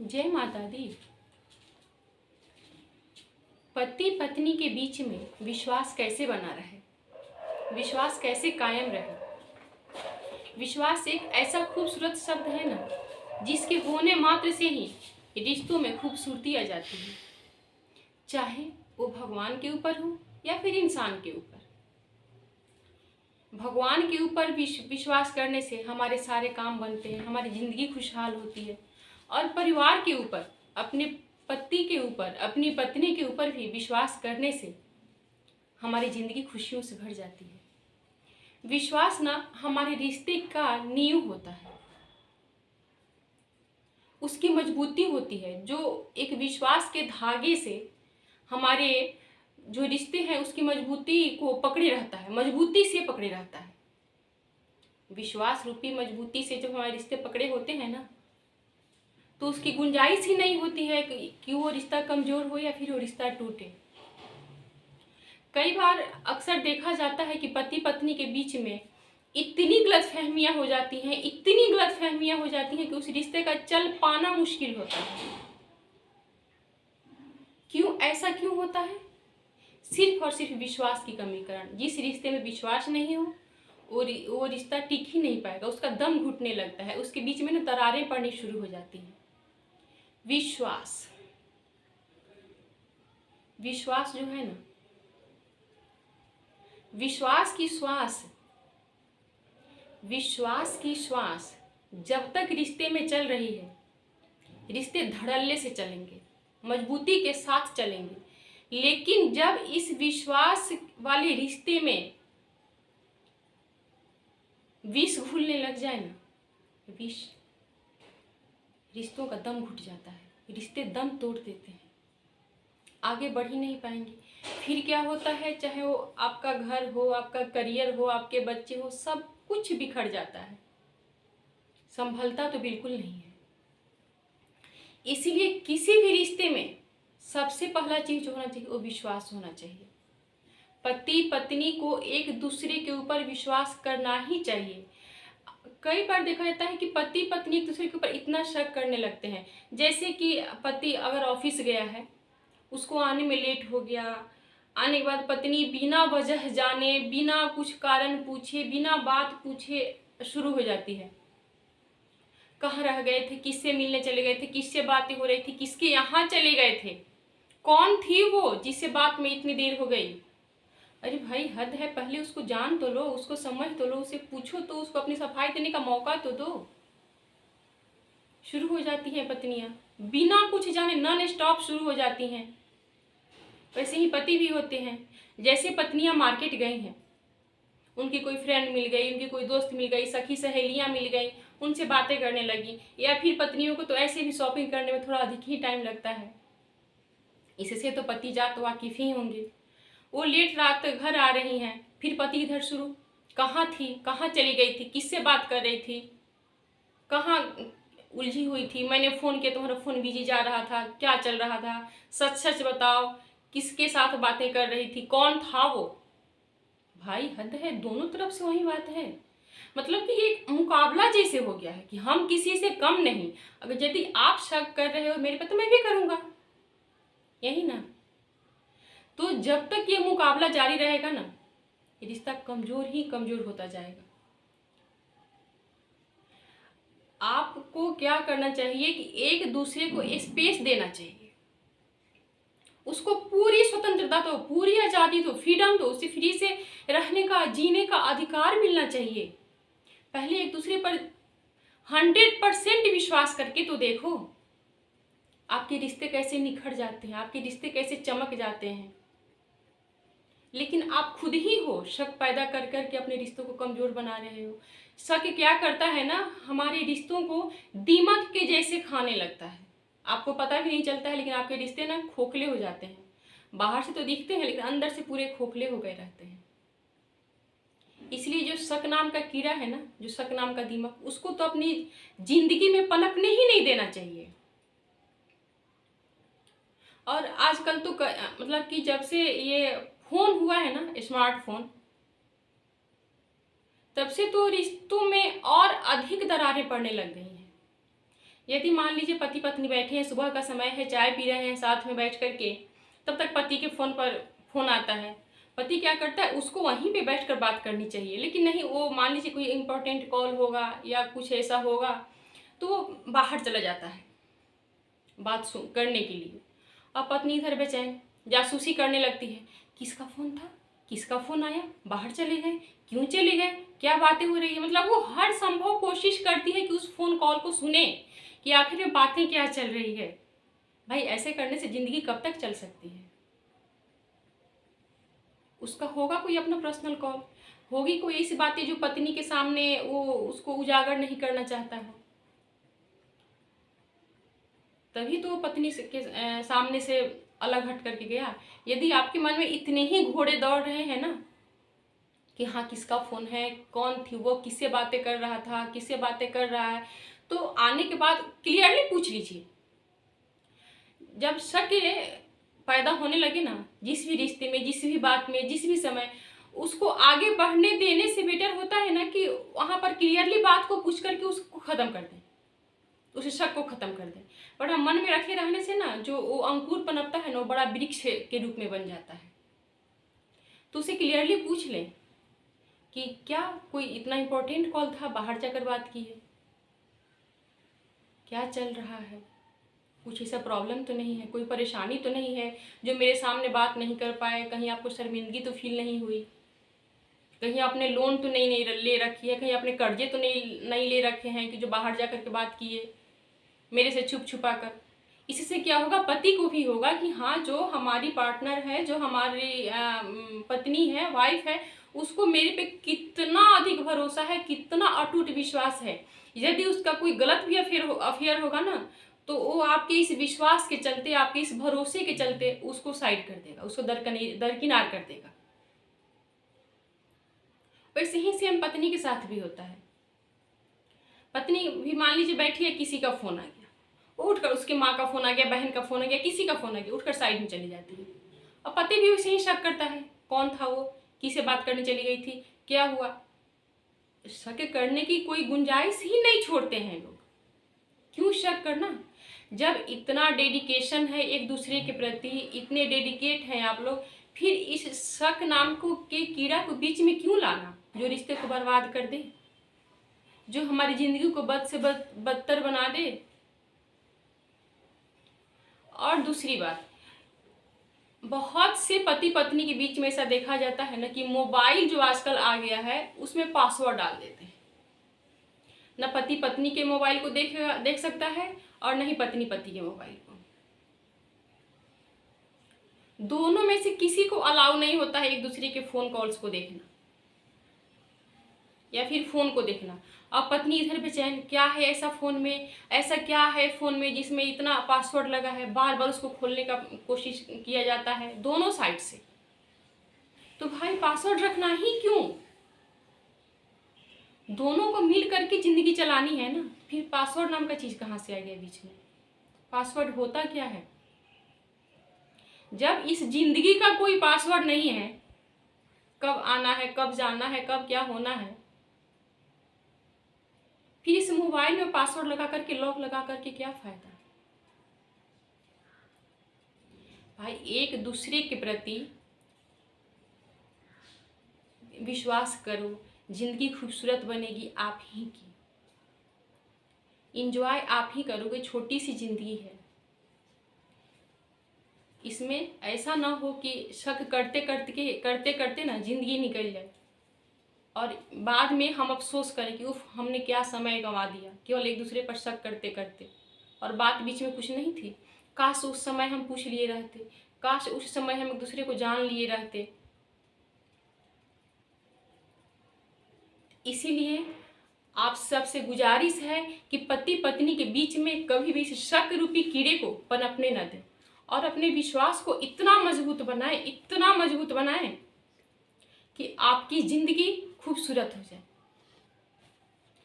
जय माता दी। पति पत्नी के बीच में विश्वास कैसे बना रहे, विश्वास कैसे कायम रहे। विश्वास एक ऐसा खूबसूरत शब्द है ना, जिसके होने मात्र से ही रिश्तों में खूबसूरती आ जाती है, चाहे वो भगवान के ऊपर हो या फिर इंसान के ऊपर। भगवान के ऊपर विश्वास करने से हमारे सारे काम बनते हैं, हमारी ज़िंदगी खुशहाल होती है। और परिवार के ऊपर, अपने पति के ऊपर, अपनी पत्नी के ऊपर भी विश्वास करने से हमारी ज़िंदगी खुशियों से भर जाती है। विश्वास ना हमारे रिश्ते का नींव होता है, उसकी मजबूती होती है, जो एक विश्वास के धागे से हमारे जो रिश्ते हैं उसकी मजबूती को पकड़े रहता है, मजबूती से पकड़े रहता है। विश्वास रूपी मजबूती से जब हमारे रिश्ते पकड़े होते हैं ना, तो उसकी गुंजाइश ही नहीं होती है कि वो रिश्ता कमजोर हो या फिर वो रिश्ता टूटे। कई बार अक्सर देखा जाता है कि पति पत्नी के बीच में इतनी गलतफहमियां हो जाती हैं, इतनी गलतफहमियां हो जाती हैं कि उस रिश्ते का चल पाना मुश्किल होता है। क्यों, ऐसा क्यों होता है? सिर्फ और सिर्फ विश्वास की कमी के कारण। जिस रिश्ते में विश्वास नहीं हो वो रिश्ता टिक ही नहीं पाएगा, उसका दम घुटने लगता है, उसके बीच में ना दरारें पड़नी शुरू हो जाती हैं। विश्वास जो है ना, विश्वास की श्वास जब तक रिश्ते में चल रही है, रिश्ते धड़ल्ले से चलेंगे, मजबूती के साथ चलेंगे। लेकिन जब इस विश्वास वाले रिश्ते में विष घुलने लग जाए ना, रिश्तों का दम घुट जाता है, रिश्ते दम तोड़ देते हैं, आगे बढ़ ही नहीं पाएंगे। फिर क्या होता है, चाहे वो आपका घर हो, आपका करियर हो, आपके बच्चे हो, सब कुछ बिखर जाता है, संभलता तो बिल्कुल नहीं है। इसीलिए किसी भी रिश्ते में सबसे पहला चीज जो होना चाहिए वो विश्वास होना चाहिए। पति पत्नी को एक दूसरे के ऊपर विश्वास करना ही चाहिए। कई बार देखा जाता है कि पति पत्नी एक दूसरे के ऊपर इतना शक करने लगते हैं, जैसे कि पति अगर ऑफिस गया है, उसको आने में लेट हो गया, आने के बाद पत्नी बिना वजह जाने, बिना कुछ कारण पूछे, बिना बात पूछे शुरू हो जाती है। कहाँ रह गए थे, किससे मिलने चले गए थे, किससे बातें हो रही थी, किसके यहाँ चले गए थे, कौन थी वो जिससे बात में इतनी देर हो गई। अरे भाई, हद है, पहले उसको जान तो लो, उसको समझ तो लो, उसे पूछो तो, उसको अपनी सफाई देने का मौका तो दो। शुरू हो जाती हैं पत्नियां बिना कुछ जाने, नॉन स्टॉप शुरू हो जाती हैं। वैसे ही पति भी होते हैं। जैसे पत्नियां मार्केट गई हैं, उनकी कोई फ्रेंड मिल गई, उनकी कोई दोस्त मिल गई, सखी सहेलियां मिल गई, उनसे बातें करने लगी। या फिर पत्नियों को तो ऐसे भी शॉपिंग करने में थोड़ा अधिक ही टाइम लगता है, इससे तो पति जात वाकिफ ही होंगे। वो लेट रात घर आ रही हैं, फिर पति इधर शुरू, कहाँ थी, कहाँ चली गई थी, किससे बात कर रही थी, कहाँ उलझी हुई थी, मैंने फ़ोन किया, तुम्हारा फ़ोन बिजी जा रहा था, क्या चल रहा था, सच सच बताओ, किसके साथ बातें कर रही थी, कौन था वो। भाई हद है, दोनों तरफ से वही बात है। मतलब कि ये मुकाबला जैसे हो गया है कि हम किसी से कम नहीं। अगर यदि आप शक कर रहे हो मेरे पे, तो मैं भी करूँगा, यही ना। तो जब तक ये मुकाबला जारी रहेगा ना, ये रिश्ता कमजोर ही कमजोर होता जाएगा। आपको क्या करना चाहिए कि एक दूसरे को स्पेस देना चाहिए, उसको पूरी स्वतंत्रता दो, पूरी आज़ादी दो, फ्रीडम दो, उसे फ्री से रहने का, जीने का अधिकार मिलना चाहिए। पहले एक दूसरे पर 100% विश्वास करके तो देखो, आपके रिश्ते कैसे निखर जाते हैं, आपके रिश्ते कैसे चमक जाते हैं। लेकिन आप खुद ही हो शक पैदा कर करके अपने रिश्तों को कमजोर बना रहे हो। शक क्या करता है ना, हमारे रिश्तों को दीमक के जैसे खाने लगता है, आपको पता भी नहीं चलता है, लेकिन आपके रिश्ते ना खोखले हो जाते हैं। बाहर से तो दिखते हैं, लेकिन अंदर से पूरे खोखले हो गए रहते हैं। इसलिए जो शक नाम का कीड़ा है ना, जो शक नाम का दीमक, उसको तो अपनी जिंदगी में पनपने ही नहीं देना चाहिए। और आजकल तो मतलब कि जब से ये फोन हुआ है ना, स्मार्टफोन, तब से तो रिश्तों में और अधिक दरारें पड़ने लग गई हैं। यदि मान लीजिए पति पत्नी बैठे हैं, सुबह का समय है, चाय पी रहे हैं साथ में बैठ करके, तब तक पति के फोन आता है। पति क्या करता है, उसको वहीं पे बैठकर बात करनी चाहिए, लेकिन नहीं, वो मान लीजिए कोई इम्पोर्टेंट कॉल होगा या कुछ ऐसा होगा तो वो बाहर चला जाता है बात करने के लिए। अब पत्नी इधर बेचैन जासूसी करने लगती है, किसका फ़ोन था, किसका फ़ोन आया, बाहर चले गए, क्यों चले गए, क्या बातें हो रही है। मतलब वो हर संभव कोशिश करती है कि उस फ़ोन कॉल को सुने कि आखिर में बातें क्या चल रही है। भाई ऐसे करने से ज़िंदगी कब तक चल सकती है। उसका होगा कोई अपना पर्सनल कॉल, होगी कोई ऐसी बातें जो पत्नी के सामने वो उसको उजागर नहीं करना चाहता है, तभी तो पत्नी के सामने से अलग हट करके गया। यदि आपके मन में इतने ही घोड़े दौड़ रहे हैं ना कि हाँ किसका फ़ोन है, कौन थी वो, किससे बातें कर रहा था, किससे बातें कर रहा है, तो आने के बाद क्लियरली पूछ लीजिए। जब शक पैदा होने लगे ना, जिस भी रिश्ते में, जिस भी बात में, जिस भी समय, उसको आगे बढ़ने देने से बेटर होता है ना कि वहाँ पर क्लियरली बात को पूछ करके उसको ख़त्म कर दें, उस शक को ख़त्म कर दें। पर हम मन में रखे रहने से ना जो वो अंकुर पनपता है ना, वो बड़ा वृक्ष के रूप में बन जाता है। तो उसे क्लियरली पूछ लें कि क्या कोई इतना इम्पोर्टेंट कॉल था, बाहर जाकर बात की है, क्या चल रहा है, कुछ ऐसा प्रॉब्लम तो नहीं है, कोई परेशानी तो नहीं है जो मेरे सामने बात नहीं कर पाए, कहीं आपको शर्मिंदगी तो फील नहीं हुई, कहीं आपने लोन तो नहीं ले रखी है, कहीं आपने कर्जे तो नहीं ले रखे हैं कि जो बाहर जा कर के बात किए मेरे से छुप छुपा कर। इससे क्या होगा, पति को भी होगा कि हाँ जो हमारी पार्टनर है, जो हमारी पत्नी है, वाइफ है, उसको मेरे पे कितना अधिक भरोसा है, कितना अटूट विश्वास है। यदि उसका कोई गलत भी अफेयर होगा ना, तो वो आपके इस विश्वास के चलते, आपके इस भरोसे के चलते उसको साइड कर देगा, उसको दरकिनार कर देगा। वैसे ही सेम पत्नी के साथ भी होता है। पत्नी भी मान लीजिए बैठी है, किसी का फ़ोन आ गया, वो उठकर, उसके माँ का फ़ोन आ गया, बहन का फ़ोन आ गया, किसी का फ़ोन आ गया, उठकर साइड में चली जाती है। अब पति भी उसे ही शक करता है, कौन था वो, किससे बात करने चली गई थी, क्या हुआ। शक करने की कोई गुंजाइश ही नहीं छोड़ते हैं लोग। क्यों शक करना, जब इतना डेडिकेशन है एक दूसरे के प्रति, इतने डेडिकेट हैं आप लोग, फिर इस शक नाम को के कीड़ा को बीच में क्यों लाना, जो रिश्ते को बर्बाद कर दे, जो हमारी जिंदगी को बद से बदतर बना दे। और दूसरी बात, बहुत से पति पत्नी के बीच में ऐसा देखा जाता है ना कि मोबाइल जो आजकल आ गया है उसमें पासवर्ड डाल देते हैं। न पति पत्नी के मोबाइल को देख सकता है और न ही पत्नी पति के मोबाइल को। दोनों में से किसी को अलाउ नहीं होता है एक दूसरे के फोन कॉल्स को देखना या फिर फोन को देखना। अब पत्नी इधर बेचैन, क्या है ऐसा फोन में, ऐसा क्या है फोन में जिसमें इतना पासवर्ड लगा है, बार बार उसको खोलने का कोशिश किया जाता है दोनों साइड से। तो भाई पासवर्ड रखना ही क्यों, दोनों को मिल करके जिंदगी चलानी है ना, फिर पासवर्ड नाम का चीज कहाँ से आ गया बीच में। पासवर्ड होता क्या है, जब इस जिंदगी का कोई पासवर्ड नहीं है, कब आना है, कब जाना है, कब क्या होना है, फिर इस मोबाइल में पासवर्ड लगा करके, लॉक लगा करके क्या फायदा। भाई एक दूसरे के प्रति विश्वास करो, जिंदगी खूबसूरत बनेगी आप ही की, इंजॉय आप ही करोगे। छोटी सी जिंदगी है, इसमें ऐसा ना हो कि शक करते करते ना जिंदगी निकल जाए और बाद में हम अफसोस करें कि उफ हमने क्या समय गंवा दिया केवल एक दूसरे पर शक करते करते, और बात बीच में कुछ नहीं थी। काश उस समय हम पूछ लिए रहते, काश उस समय हम एक दूसरे को जान लिए रहते। इसीलिए आप सबसे गुजारिश है कि पति पत्नी के बीच में कभी भी इस शक रूपी कीड़े को पनपने न दें और अपने विश्वास को इतना मजबूत बनाएं, इतना मजबूत बनाएं कि आपकी जिंदगी खूबसूरत हो जाए।